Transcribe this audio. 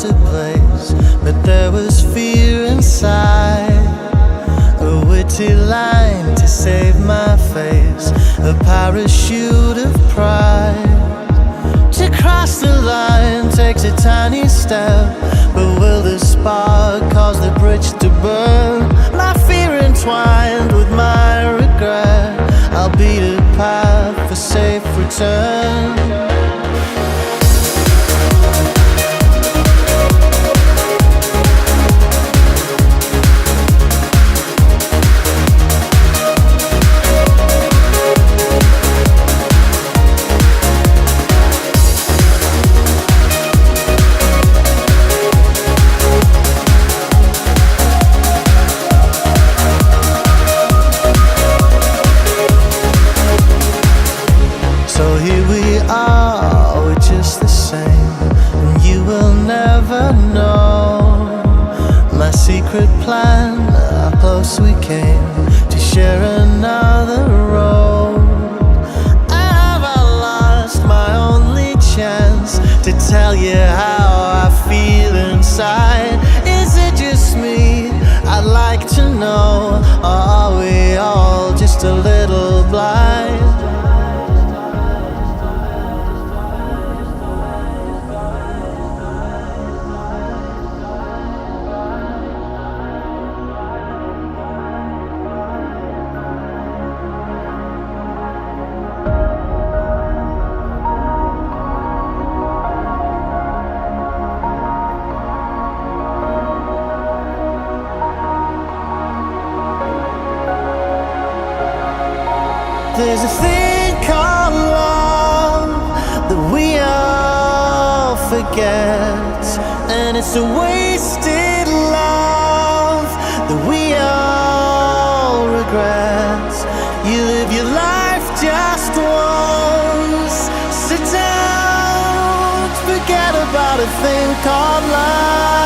to blaze, but there was fear inside. A witty line to save my face, a parachute of pride. To cross the line takes a tiny step, but will the spark cause the bridge to burn? My fear entwined with my regret, I'll beat a path for safe return. So here we are, we're just the same, and you will never know my secret plan, how close we came to share another road. Have I lost my only chance to tell you how I feel inside? Is it just me? I'd like to know, or are we all just a little blind? There's a thing called love that we all forget, and it's a wasted love that we all regret. You live your life just once, so don't forget about a thing called love.